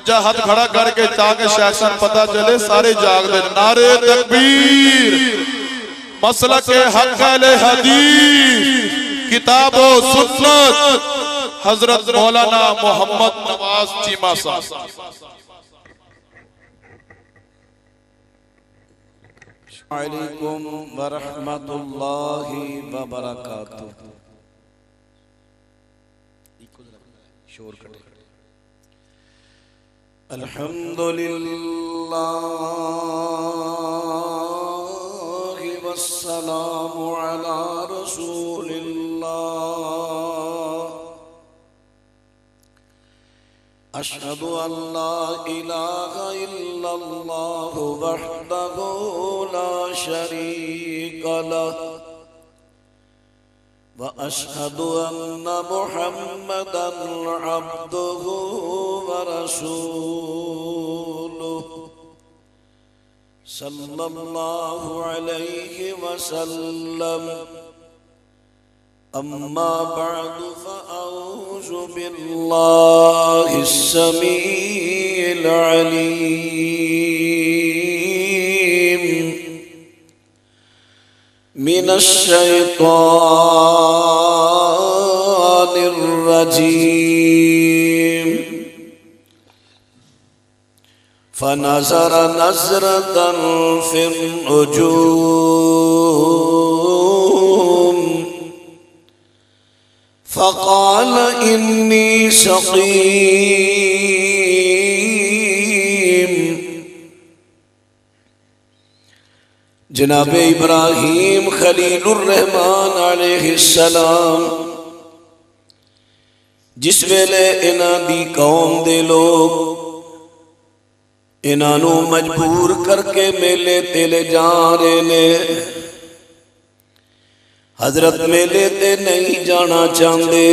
جا ہاتھ کھڑا کر کے تاکہ شیخ پتہ چلے سارے جاگ دے نعرے تکبیر مسلک حق اہل حدیث کتاب و سنت حضرت مولانا محمد نواز چیمہ صاحب علیکم ورحمت اللہ وبرکاتہ شور کٹے الحمدللہ والسلام علی رسول اللہ اشہد ان لا الہ الا اللہ وحدہ لا شریک لہ واشہد ان محمدا عبدہ ورسولہ صلی اللہ علیہ وسلم اما بعد فاعوذ باللہ السمیع العلیم من الشیطان الرجیم فنظر نظرة في النجوم فقال إني سقيم جناب ابراہیم خلیل الرحمن علیہ السلام جس ویلے انہاں دی قوم دے لوگ انہاں نو مجبور کر کے میلے تے لے جا رہے نے حضرت میلے تے نہیں جانا چاہندے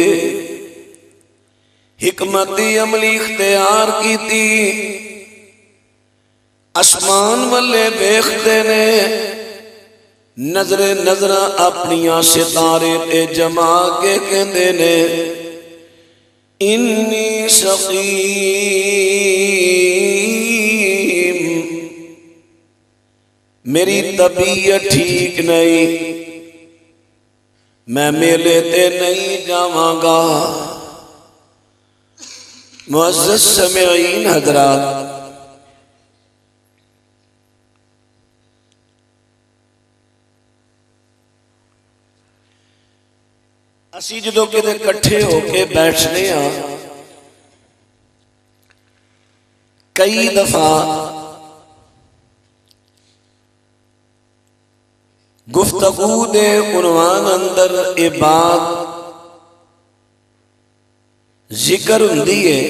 حکمت عملی اختیار کی تھی اسمان والے ویکھتے نے نظر اپنیاں ستارے تے جما کے کہندے نے انی سقیم میری طبیعت ٹھیک نہیں میں میلے تے نہیں جاواں گا معزز سامعین حضرات اسی جدو کدے کٹھے ہو کے بیٹھنے ہاں کئی دفعہ گفتگو دے عنوان اندر اے بات ذکر ہوندی ہے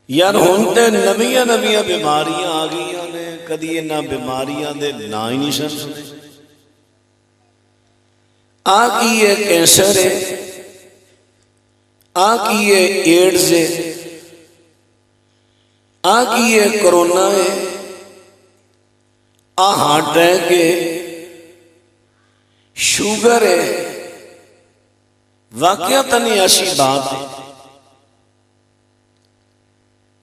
یار ہونتے نویاں بیماریاں آ گئیاں نے کدی انہاں بیماریاں دے نا ہی نہیں سنے آگئی ہے کینسر ہے آگئی ہے ایڈز ہے آگئی ہے کرونا ہے ہارٹ اٹیک ہے شوگر ہے واقعتاً ایسی بات ہے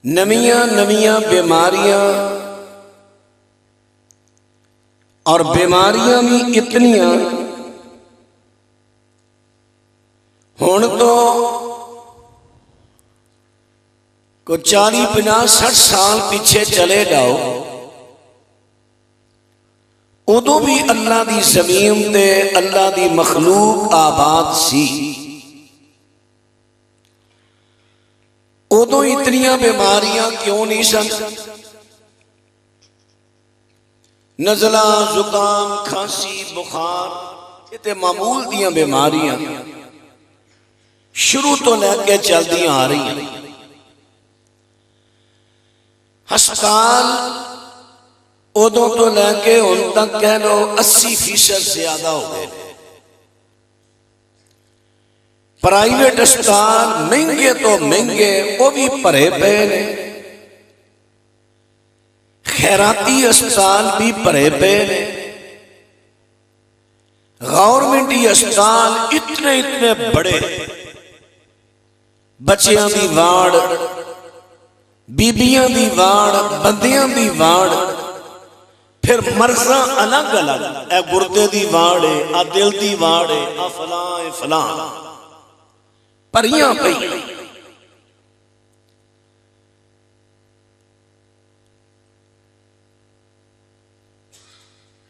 نویاں بیماریاں اور بیماریاں بھی اتنیاں ہون تو کو 40 50 60 سال پیچھے چلے جاؤ ادو بھی اللہ دی زمین تے اللہ دی مخلوق آباد سی ادو اتنیاں بیماریاں کیوں نہیں سن نزلہ زکام کھانسی بخار یہ تے معمول دیاں بیماریاں شروع تو لے کے چلتی آ رہی ہیں ہسپتال ادوں تو لے کے ان تک کہہ لو 80% زیادہ ہو گئے پرائیویٹ ہسپتال مہنگے تو مہنگے وہ بھی بھرے پے نے خیراتی ہسپتال بھی بھرے پے نے گورنمنٹی ہسپتال اتنے بڑے بچیاں دی واڑ، بیبیاں دی واڑ، بندیاں دی واڑ، پھر مرضاں الگ الگ، اے گردے دی واڑ ہے، آ دل دی واڑ ہے، آ فلاں ہے فلاں، پریاں پئی۔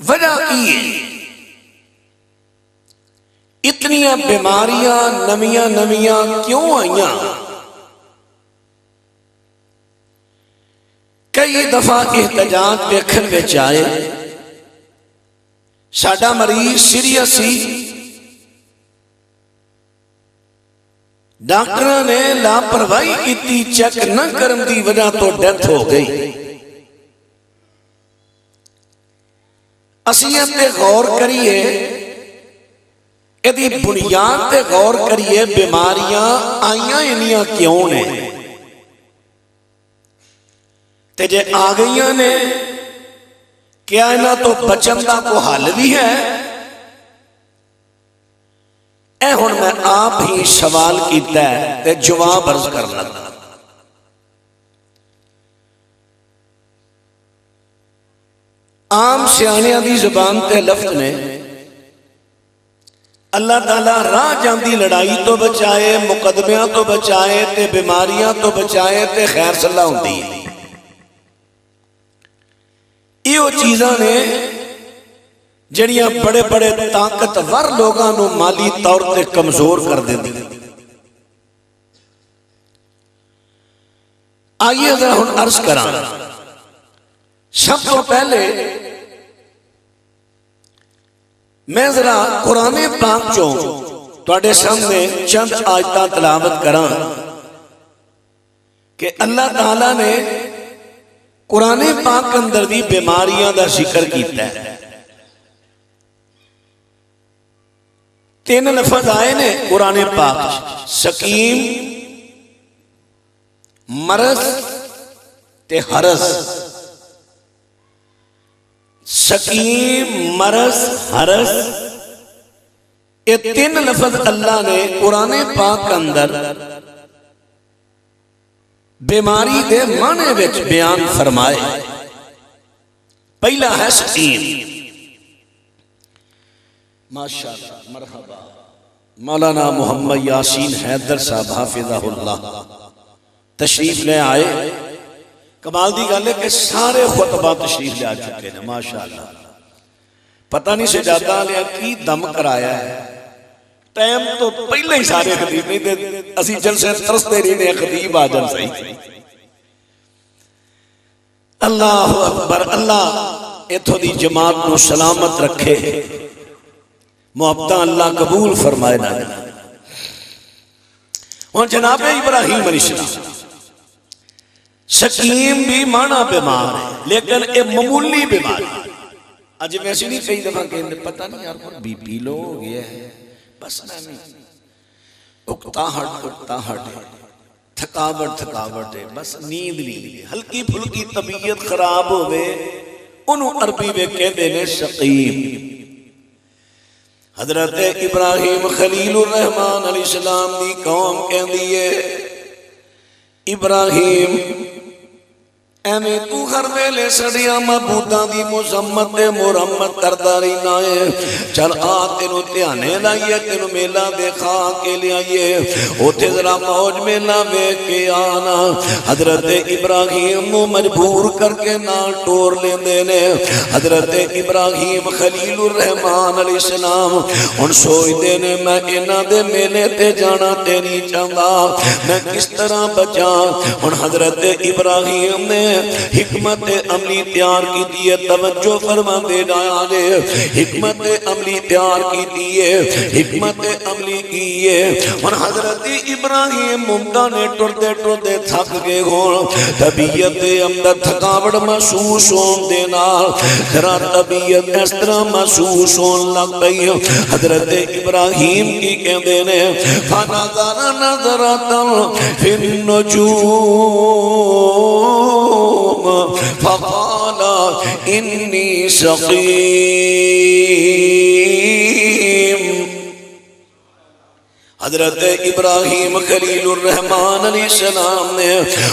وجہ کی ہے؟ اتنیاں بیماریاں نمیاں نمیاں کیوں آئیاں؟ کئی دفعہ احتجاج دیکھن وچ آئے، ساڈا مریض سیریس سی، ڈاکٹر نے لاپرواہی کی، چیک نہ کرن دی وجہ تو ڈیتھ ہو گئی۔ اسی تے غور کریے، ایدی بنیاد تے غور کریے، بیماریاں آئیاں انیاں کیوں نے؟ تے جے آ گئیاں نے، کیا انہاں تو بچن دا کو حل بھی ہے؟ اے ہن میں آپ ہی سوال کیتا ہے تے جواب عرض کر لگا۔ عام سیانیاں دی زبان تے لفظ نے اللہ تعالیٰ راہ جاندی لڑائی تو بچائے، مقدمیاں تو بچائے، تے بیماریاں تو بچائے، تے خیر صلاح ہوندی۔ یہ چیزاں نے جڑیاں بڑے بڑے طاقتور لوگاں نو مالی طور تے کمزور کر دیندی۔ آئیے ذرا ہن عرض کراں، سب تو پہلے میں ذرا قرآن پاک چوں تواڈے سامنے چند آیتاں تلاوت کراں کہ اللہ تعالیٰ نے قرآن پاک اندر دی بیماریاں دا ذکر کیتا ہے۔ 3 لفظ آئے نے قرآن پاک، سقیم، مرض تے حرض۔ سقیم، مرض، حرض، یہ 3 لفظ اللہ نے قرآن پاک اندر بیماری دے معنی وچ بیان فرمائے۔ پہلا ہے سقیم۔ ماشاءاللہ، مرحبا، مولانا محمد یاسین حیدر صاحب حافظہ اللہ تشریف لے آئے۔ کمال دی گل ہے کہ سارے خطبہ تشریف لے آ چکے ہیں، ماشاءاللہ۔ پتہ نہیں سجادہ لیا کی دم کرایا ہے، ٹائم تو پہلے ہی سارے خطیب نہیں دے، اسی جلسے ترستے رہنے خطیب آ جل صحیح۔ اللہ اکبر، اللہ اتھو دی جماعت نو سلامت رکھے، محبتہ اللہ قبول فرمائے نہ۔ اور جناب ابراہیم علیہ السلام، سقیم بھی مانا بیمار ہے، لیکن اے معمولی بیمار ہے۔ آج ویسے نہیں کئی دفعہ کہتے پتہ نہیں یار بی پی لو ہو گیا ہے، بس میں نہیں، اکتاہٹ ہے، تھکاوٹ ہے، بس نیند نہیں، ہلکی پھلکی طبیعت خراب ہوئے، انہوں عربی میں کہتے ہیں سقیم۔ حضرت ابراہیم خلیل الرحمن علیہ السلام دی قوم کہندی ہے، ابراہیم ایمیں تو ہر ویلے سڑیاں معبوداں دی مذمت تے مرمت کردا رہنا ہے، چل آ تینوں دھیانے لائیے، تینوں میلہ دکھا کے لے آئیے، اوتھے ذرا موج میلہ ویکھ کے آنا۔ حضرت ابراہیم نو مجبور کر کے نال ٹور لیندے نے۔ حضرت ابراہیم خلیل الرحمن علیہ السلام ہن سوچدے نے میں انہاں دے میلے تے جانا تے نہیں چاہندا، میں کس طرح بچاں۔ ہن حضرت ابراہیم نے حکمت عملی تیار کی دیئے، توجہ فرما دے جایا دے، حکمت عملی تیار کی دیئے، حکمت عملی کیے۔ اور حضرت ابراہیم ممتاں نے ٹردے ٹردے تھک گئے ہون، طبیعت اندر تھکاوٹ محسوس ہون دینا، ذرا طبیعت اس طرح محسوس ہون لگ گئی۔ حضرت ابراہیم کی کہندے نے فَنَظَرَ نَظْرَةً فِي النُّجُومِ فقال انی سقیم۔ حضرت ابراہیم خلیل الرحمان علیہ السلام نے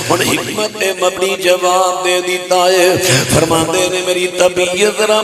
ان حکمت مبنی جواب دے دیتا ہے، فرماندے نے میری طبیعت ذرا